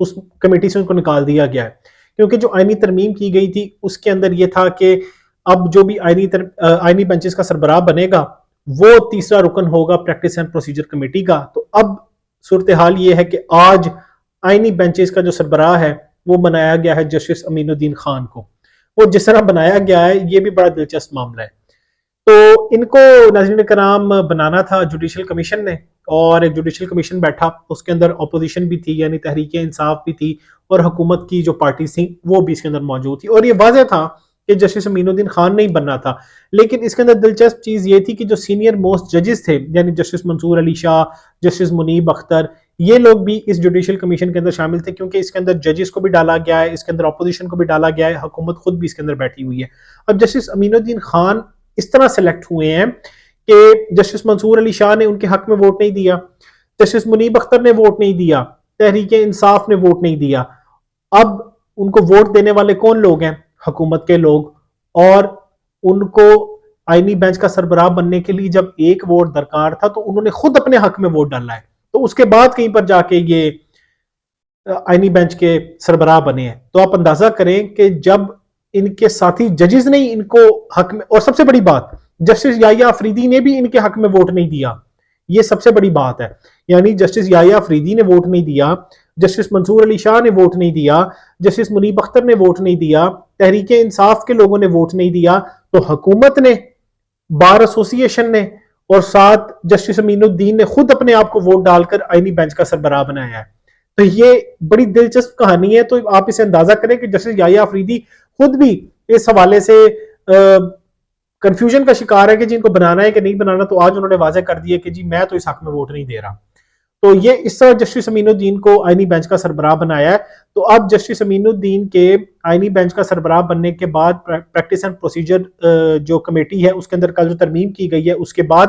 اس committee سے ان کو نکال دیا گیا ہے، کیونکہ جو آئینی ترمیم کی گئی تھی اس کے اندر یہ تھا کہ اب جو بھی آئینی بینچز کا سربراہ بنے گا وہ تیسرا رکن ہوگا پریکٹس اینڈ پروسیجر کمیٹی کا. تو اب صورتحال یہ ہے کہ آج آئینی بینچز کا جو سربراہ ہے وہ بنایا گیا ہے جسٹس امین الدین خان کو. وہ جس طرح بنایا گیا ہے یہ بھی بڑا دلچسپ معاملہ ہے. تو ان کو ناظرین کرام بنانا تھا جوڈیشل کمیشن نے، اور ایک جوڈیشل کمیشن بیٹھا، اس کے اندر اپوزیشن بھی تھی یعنی تحریک انصاف بھی تھی، اور حکومت کی جو پارٹیز تھیں وہ بھی اس کے اندر موجود تھی. اور یہ واضح تھا کہ جسٹس امین الدین خان نہیں بننا تھا. لیکن اس کے اندر دلچسپ چیز یہ تھی کہ جو سینئر موسٹ ججز تھے یعنی جسٹس منصور علی شاہ، جسٹس منیب اختر، یہ لوگ بھی اس جوڈیشل کمیشن کے اندر شامل تھے، کیونکہ اس کے اندر ججز کو بھی ڈالا گیا ہے، اس کے اندر اپوزیشن کو بھی ڈالا گیا ہے، حکومت خود بھی اس کے اندر بیٹھی ہوئی ہے. اب جسٹس امین الدین خان اس طرح سلیکٹ ہوئے ہیں کہ جسٹس منصور علی شاہ نے ان کے حق میں ووٹ نہیں دیا، جسٹس منیب اختر نے ووٹ نہیں دیا، تحریک انصاف نے ووٹ نہیں دیا. اب ان کو ووٹ دینے والے کون لوگ ہیں؟ حکومت کے لوگ. اور ان کو آئینی بینچ کا سربراہ بننے کے لیے جب ایک ووٹ درکار تھا تو انہوں نے خود اپنے حق میں ووٹ ڈالا ہے. تو اس کے بعد کہیں پر جا کے یہ آئینی بینچ کے سربراہ بنے ہیں. تو آپ اندازہ کریں کہ جب ان کے ساتھی ججز نے ان کو حق میں، اور سب سے بڑی بات جسٹس یحییٰ افریدی نے بھی ان کے حق میں ووٹ نہیں دیا، یہ سب سے بڑی بات ہے. یعنی جسٹس یحییٰ افریدی نے ووٹ نہیں دیا، جسٹس منصور علی شاہ نے ووٹ نہیں دیا، جسٹس منیب اختر نے ووٹ نہیں دیا، تحریک انصاف کے لوگوں نے ووٹ نہیں دیا. تو حکومت نے، بار ایسوسی ایشن نے، اور ساتھ جسٹس امین الدین نے خود اپنے آپ کو ووٹ ڈال کر آئینی بینچ کا سربراہ بنایا ہے. تو یہ بڑی دلچسپ کہانی ہے. تو آپ اسے اندازہ کریں کہ جسٹس یحییٰ افریدی خود بھی اس حوالے سے کنفیوژن کا شکار ہے کہ جن کو بنانا ہے کہ نہیں بنانا. تو آج انہوں نے واضح کر دیا کہ جی میں تو اس حق میں ووٹ نہیں دے رہا. تو یہ اس طرح جسٹس امین الدین کو آئینی بینچ کا سربراہ بنایا ہے. تو اب جسٹس امین الدین کے آئینی بینچ کا سربراہ بننے کے بعد پریکٹس اینڈ پروسیجر جو کمیٹی ہے اس کے اندر کل جو ترمیم کی گئی ہے، اس کے بعد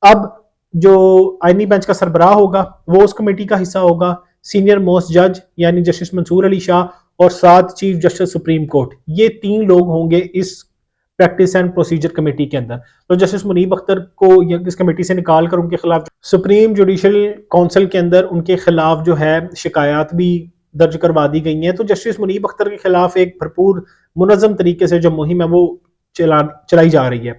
اب جو آئینی بینچ کا سربراہ ہوگا وہ اس کمیٹی کا حصہ ہوگا. سینئر موسٹ جج یعنی جسٹس منصور علی شاہ اور ساتھ چیف جسٹس سپریم کورٹ، یہ تین لوگ ہوں گے اس پریکٹس اینڈ پروسیجر کمیٹی کے اندر. تو جسٹس منیب اختر کو اس کمیٹی سے نکال کر ان کے خلاف سپریم جوڈیشل کونسل کے اندر ان کے خلاف جو ہے شکایات بھی درج کروا دی گئی ہیں. تو جسٹس منیب اختر کے خلاف ایک بھرپور منظم طریقے سے جو مہم ہے وہ چلائی جا رہی ہے.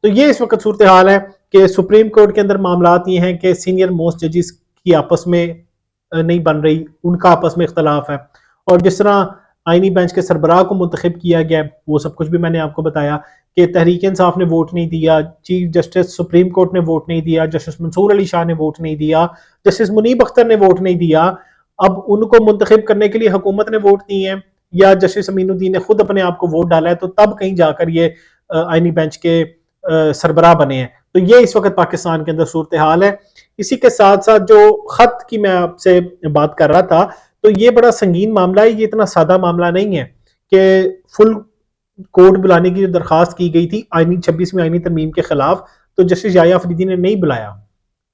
تو یہ اس وقت صورتحال ہے کہ سپریم کورٹ کے اندر معاملات یہ ہیں کہ سینئر موسٹ ججز کی آپس میں نہیں بن رہی، ان کا آپس میں اختلاف ہے. اور جس طرح آئینی بینچ کے سربراہ کو منتخب کیا گیا وہ سب کچھ بھی میں نے آپ کو بتایا کہ تحریک انصاف نے ووٹ نہیں دیا، چیف جسٹس سپریم کورٹ نے ووٹ نہیں دیا، جسٹس منصور علی شاہ نے ووٹ نہیں دیا، جسٹس منیب اختر نے ووٹ نہیں دیا. اب ان کو منتخب کرنے کے لیے حکومت نے ووٹ دی ہیں یا جسٹس امین الدین نے خود اپنے آپ کو ووٹ ڈالا ہے، تو تب کہیں جا کر یہ آئینی بینچ کے سربراہ بنے ہیں. تو یہ اس وقت پاکستان کے اندر صورتحال ہے. اسی کے ساتھ ساتھ جو خط کی میں آپ سے بات کر رہا تھا، تو یہ بڑا سنگین معاملہ ہے. یہ اتنا سادہ معاملہ نہیں ہے کہ فل کورٹ بلانے کی جو درخواست کی گئی تھی 26ویں آئینی ترمیم کے خلاف، تو جسٹس یحییٰ افریدی نے نہیں بلایا.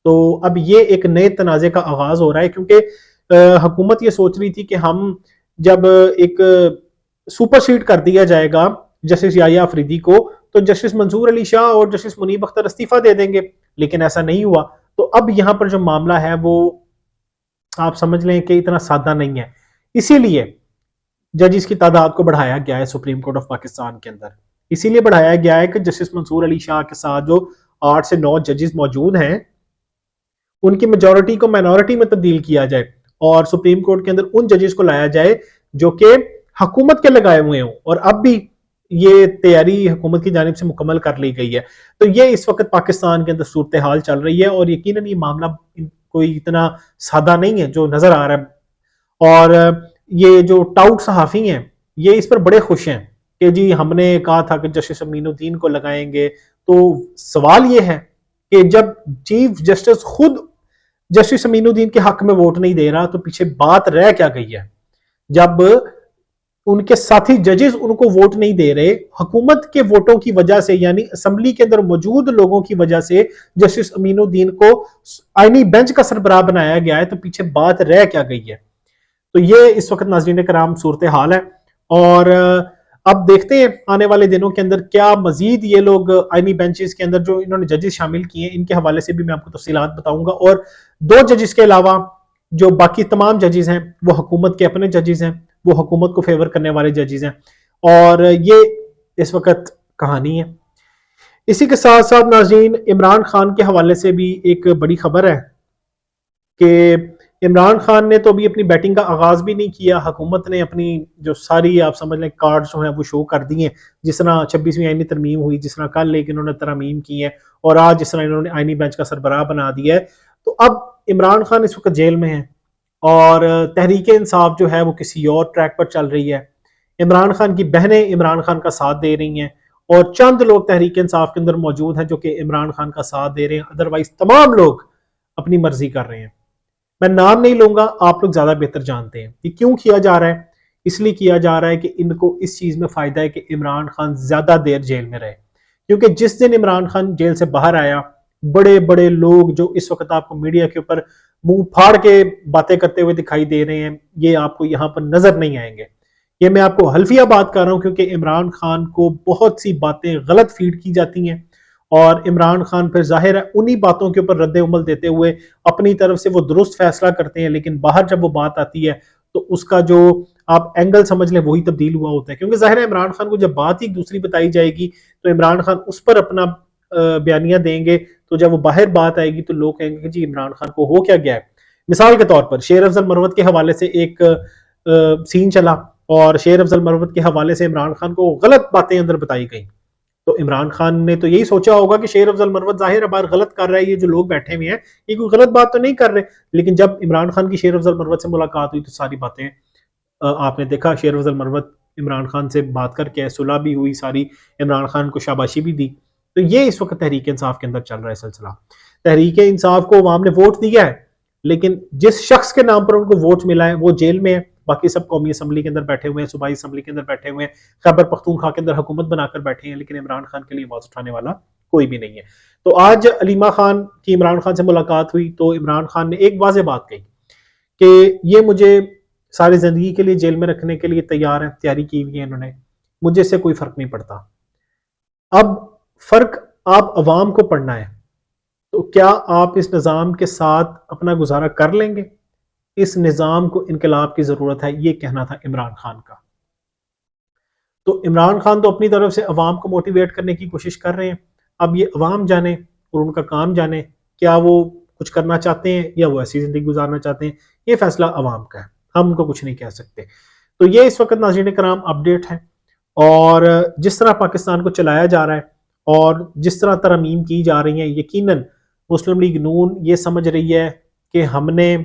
تو اب یہ ایک نئے تنازع کا آغاز ہو رہا ہے، کیونکہ حکومت یہ سوچ رہی تھی کہ ہم جب ایک سپر سیڈ کر دیا جائے گا جسٹس یحییٰ افریدی کو تو جسٹس منصور علی شاہ اور جسٹس منیب اختر استعفیٰ دے دیں گے، لیکن ایسا نہیں ہوا. تو اب یہاں پر جو معاملہ ہے وہ آپ سمجھ لیں کہ اتنا سادہ نہیں ہے. اسی لیے ججز کی تعداد کو بڑھایا گیا ہے سپریم کورٹ آف پاکستان کے اندر. اسی لیے بڑھایا گیا ہے کہ جسٹس منصور علی شاہ کے ساتھ جو 8 سے 9 ججز موجود ہیں ان کی میجورٹی کو مائنورٹی میں تبدیل کیا جائے اور سپریم کورٹ کے اندر ان ججز کو لایا جائے جو کہ حکومت کے لگائے ہوئے ہوں. اور اب بھی یہ تیاری حکومت کی جانب سے مکمل کر لی گئی ہے. تو یہ اس وقت پاکستان کے اندر صورتحال چل رہی ہے اور یقیناً یہ معاملہ کوئی اتنا سادہ نہیں ہے جو نظر آ رہا ہے. اور یہ جو ٹاؤٹ صحافی ہیں یہ اس پر بڑے خوش ہیں کہ جی ہم نے کہا تھا کہ جسٹس امین الدین کو لگائیں گے. تو سوال یہ ہے کہ جب چیف جسٹس خود جسٹس امین الدین کے حق میں ووٹ نہیں دے رہا تو پیچھے بات رہ کیا گئی ہے؟ جب ان کے ساتھی ججز ان کو ووٹ نہیں دے رہے، حکومت کے ووٹوں کی وجہ سے یعنی اسمبلی کے اندر موجود لوگوں کی وجہ سے جسٹس امین الدین کو آئینی بینچ کا سربراہ بنایا گیا ہے، تو پیچھے بات رہ کیا گئی ہے؟ تو یہ اس وقت ناظرین کرام صورتحال ہے. اور اب دیکھتے ہیں آنے والے دنوں کے اندر کیا مزید یہ لوگ آئینی بینچز کے اندر جو انہوں نے ججز شامل کیے ہیں ان کے حوالے سے بھی میں آپ کو تفصیلات بتاؤں گا. اور 2 ججز کے علاوہ جو باقی تمام ججز ہیں وہ حکومت کے اپنے ججز ہیں، وہ حکومت کو فیور کرنے والے ججز ہیں، اور یہ اس وقت کہانی ہے۔ اسی کے ساتھ ساتھ ناظرین، عمران خان کے حوالے سے بھی ایک بڑی خبر ہے کہ عمران خان نے تو ابھی اپنی بیٹنگ کا آغاز بھی نہیں کیا، حکومت نے اپنی جو ساری آپ سمجھ لیں کارڈ جو ہیں وہ شو کر دی ہیں، جس طرح 26ویں آئینی ترمیم ہوئی، جس طرح کل ایک انہوں نے ترامیم کی ہے، اور آج جس طرح انہوں نے آئینی بینچ کا سربراہ بنا دیا ہے۔ تو اب عمران خان اس وقت جیل میں ہیں، اور تحریک انصاف جو ہے وہ کسی اور ٹریک پر چل رہی ہے۔ عمران خان کی بہنیں عمران خان کا ساتھ دے رہی ہیں، اور چند لوگ تحریک انصاف کے اندر موجود ہیں جو کہ عمران خان کا ساتھ دے رہے ہیں، ادروائز تمام لوگ اپنی مرضی کر رہے ہیں۔ میں نام نہیں لوں گا، آپ لوگ زیادہ بہتر جانتے ہیں یہ کیوں کیا جا رہا ہے۔ اس لیے کیا جا رہا ہے کہ ان کو اس چیز میں فائدہ ہے کہ عمران خان زیادہ دیر جیل میں رہے، کیونکہ جس دن عمران خان جیل سے باہر آیا، بڑے بڑے لوگ جو اس وقت آپ کو میڈیا کے اوپر منہ پھاڑ کے باتیں کرتے ہوئے دکھائی دے رہے ہیں، یہ آپ کو یہاں پر نظر نہیں آئیں گے۔ یہ میں آپ کو حلفیہ بات کر رہا ہوں، کیونکہ عمران خان کو بہت سی باتیں غلط فیڈ کی جاتی ہیں، اور عمران خان پھر ظاہر ہے انہی باتوں کے اوپر رد عمل دیتے ہوئے اپنی طرف سے وہ درست فیصلہ کرتے ہیں، لیکن باہر جب وہ بات آتی ہے تو اس کا جو آپ اینگل سمجھ لیں وہی تبدیل ہوا ہوتا ہے، کیونکہ ظاہر ہے عمران خان کو جب بات ہی دوسری بتائی جائے گی تو عمران خان اس پر اپنا بیانیہ دیں گے، تو جب وہ باہر بات آئے گی تو لوگ کہیں گے کہ جی عمران خان کو ہو کیا گیا ہے۔ مثال کے طور پر شیر افضل مروت کے حوالے سے ایک سین چلا، اور شیر افضل مروت کے حوالے سے عمران خان کو غلط باتیں اندر بتائی گئیں، تو عمران خان نے تو یہی سوچا ہوگا کہ شیر افضل مروت ظاہر بار غلط کر رہا ہے، یہ جو لوگ بیٹھے ہوئے ہیں یہ کوئی غلط بات تو نہیں کر رہے، لیکن جب عمران خان کی شیر افضل مروت سے ملاقات ہوئی تو ساری باتیں آپ نے دیکھا، شیر افضل مروت عمران خان سے بات کر کے صلح بھی ہوئی، ساری عمران خان کو شاباشی بھی دی۔ تو یہ اس وقت تحریک انصاف کے اندر چل رہا ہے سلسلہ۔ تحریک انصاف کو عوام نے ووٹ دیا ہے، لیکن جس شخص کے نام پر ان کو ووٹ ملا ہے وہ جیل میں ہے، باقی سب قومی اسمبلی کے اندر بیٹھے ہوئے ہیں، صوبائی اسمبلی کے اندر بیٹھے ہوئے ہیں، خیبر پختونخوا کے اندر حکومت بنا کر بیٹھے ہیں، لیکن عمران خان کے لیے آواز اٹھانے والا کوئی بھی نہیں ہے۔ تو آج علیمہ خان کی عمران خان سے ملاقات ہوئی تو عمران خان نے ایک واضح بات کہی کہ یہ مجھے ساری زندگی کے لیے جیل میں رکھنے کے لیے تیار ہیں، تیاری کی ہوئی ہے انہوں نے، مجھے سے کوئی فرق نہیں پڑتا۔ اب فرق آپ عوام کو پڑنا ہے، تو کیا آپ اس نظام کے ساتھ اپنا گزارا کر لیں گے؟ اس نظام کو انقلاب کی ضرورت ہے، یہ کہنا تھا عمران خان کا۔ تو عمران خان تو اپنی طرف سے عوام کو موٹیویٹ کرنے کی کوشش کر رہے ہیں، اب یہ عوام جانے اور ان کا کام جانے، کیا وہ کچھ کرنا چاہتے ہیں یا وہ ایسی زندگی گزارنا چاہتے ہیں، یہ فیصلہ عوام کا ہے، ہم ان کو کچھ نہیں کہہ سکتے۔ تو یہ اس وقت ناظرین کرام اپڈیٹ ہے، اور جس طرح پاکستان کو چلایا جا رہا ہے اور جس طرح ترامیم کی جا رہی ہیں، یقیناً مسلم لیگ نون یہ سمجھ رہی ہے کہ ہم نے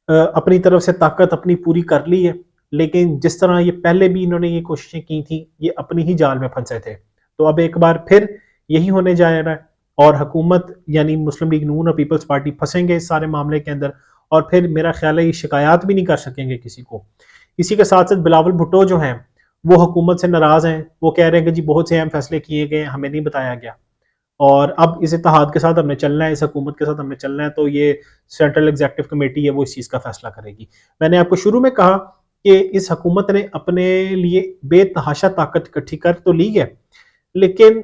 اپنی طرف سے طاقت اپنی پوری کر لی ہے، لیکن جس طرح یہ پہلے بھی انہوں نے یہ کوششیں کی تھیں، یہ اپنی ہی جال میں پھنسے تھے، تو اب ایک بار پھر یہی ہونے جا رہا ہے، اور حکومت یعنی مسلم لیگ نون اور پیپلز پارٹی پھنسیں گے اس سارے معاملے کے اندر، اور پھر میرا خیال ہے یہ شکایات بھی نہیں کر سکیں گے کسی کو۔ اسی کے ساتھ ساتھ بلاول بھٹو جو ہیں وہ حکومت سے ناراض ہیں، وہ کہہ رہے ہیں کہ جی بہت سے اہم فیصلے کیے گئے ہمیں نہیں بتایا گیا، اور اب اس اتحاد کے ساتھ ہم نے چلنا ہے، اس حکومت کے ساتھ ہم نے چلنا ہے، تو یہ سینٹرل ایگزیکٹو کمیٹی ہے وہ اس چیز کا فیصلہ کرے گی۔ میں نے آپ کو شروع میں کہا کہ اس حکومت نے اپنے لیے بے تحاشا طاقت اکٹھی کر تو لی ہے، لیکن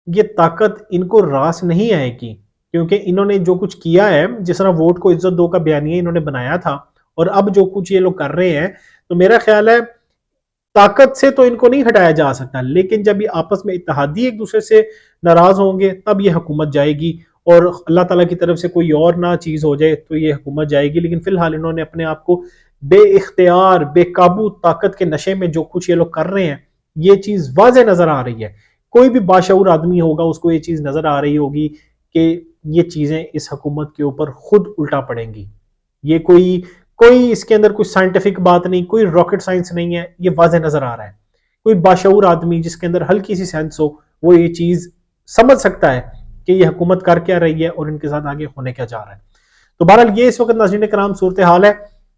یہ طاقت ان کو راس نہیں آئے گی، کیونکہ انہوں نے جو کچھ کیا ہے، جس طرح ووٹ کو عزت دو کا بیانیہ انہوں نے بنایا تھا، اور اب جو کچھ یہ لوگ کر رہے ہیں، تو میرا خیال ہے طاقت سے تو ان کو نہیں ہٹایا جا سکتا، لیکن جب یہ آپس میں اتحادی ایک دوسرے سے ناراض ہوں گے تب یہ حکومت جائے گی، اور اللہ تعالیٰ کی طرف سے کوئی اور نہ چیز ہو جائے تو یہ حکومت جائے گی۔ لیکن فی الحال انہوں نے اپنے آپ کو بے اختیار بے قابو طاقت کے نشے میں جو کچھ یہ لوگ کر رہے ہیں، یہ چیز واضح نظر آ رہی ہے، کوئی بھی باشعور آدمی ہوگا اس کو یہ چیز نظر آ رہی ہوگی کہ یہ چیزیں اس حکومت کے اوپر خود الٹا پڑیں گی۔ یہ کوئی اس کے اندر کوئی سائنٹیفک بات نہیں، کوئی راکٹ سائنس نہیں ہے، یہ واضح نظر آ رہا ہے۔ کوئی باشعور آدمی جس کے اندر ہلکی سی سینس ہو وہ یہ چیز سمجھ سکتا ہے کہ یہ حکومت کر کیا رہی ہے اور ان کے ساتھ آگے ہونے کیا جا رہا ہے۔ تو بہرحال یہ اس وقت ناظرین کرام صورتحال ہے،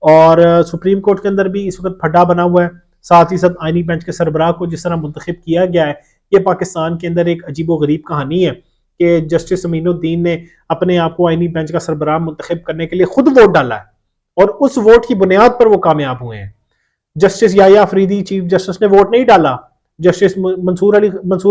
اور سپریم کورٹ کے اندر بھی اس وقت پھڈا بنا ہوا ہے، ساتھ ہی ساتھ آئینی بینچ کے سربراہ کو جس طرح منتخب کیا گیا ہے، یہ پاکستان کے اندر ایک عجیب و غریب کہانی ہے کہ جسٹس امین الدین نے اپنے آپ کو آئینی بینچ کا سربراہ منتخب کرنے کے لیے خود ووٹ ڈالا ہے، اور اس ووٹ کی بنیاد پر وہ کامیاب ہوئے ہیں۔ جسٹس یحییٰ افریدی چیف جسٹس نے ووٹ نہیں ڈالا، جسٹس منصور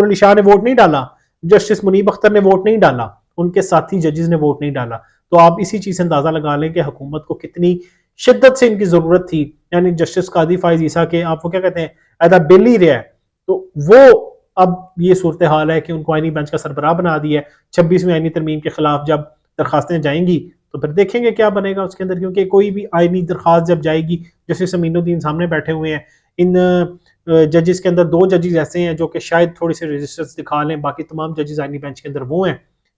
علی شاہ نے ووٹ نہیں ڈالا، جسٹس منیب اختر نے ووٹ نہیں ڈالا، ان کے ساتھی ججز نے ووٹ نہیں ڈالا، تو آپ اسی چیز سے اندازہ لگا لیں کہ حکومت کو کتنی شدت سے ان کی ضرورت تھی. یعنی جسٹس قاضی فائز عیسیٰ کے آپ وہ کیا کہتے ہیں ایدا بل ہی رہا ہے, تو وہ اب یہ صورتحال ہے کہ ان کو آئینی بینچ کا سربراہ بنا دیا ہے. 26ویں آئینی ترمیم کے خلاف جب درخواستیں جائیں گی تو پھر دیکھیں گے کیا بنے گا اس کے اندر, کیونکہ کوئی بھی آئینی درخواست جب جائے گی, جسٹس امین الدین سامنے بیٹھے ہوئے ہیں, ان ججز کے اندر 2 ججز ایسے ہیں جو کہ شاید تھوڑی سی ریزسٹنس دکھا لیں, باقی تمام ججز آئینی بینچ کے اندر وہ ہیں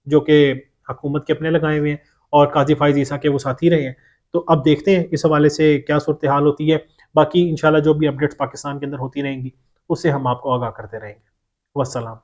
جو کہ حکومت کے اپنے لگائے ہوئے ہیں اور قاضی فائز عیسیٰ کے وہ ساتھی رہے ہیں. تو اب دیکھتے ہیں اس حوالے سے کیا صورتحال ہوتی ہے. باقی انشاءاللہ جو بھی اپڈیٹس پاکستان کے اندر ہوتی رہیں گی اس سے ہم آپ کو آگاہ کرتے رہیں گے. والسلام.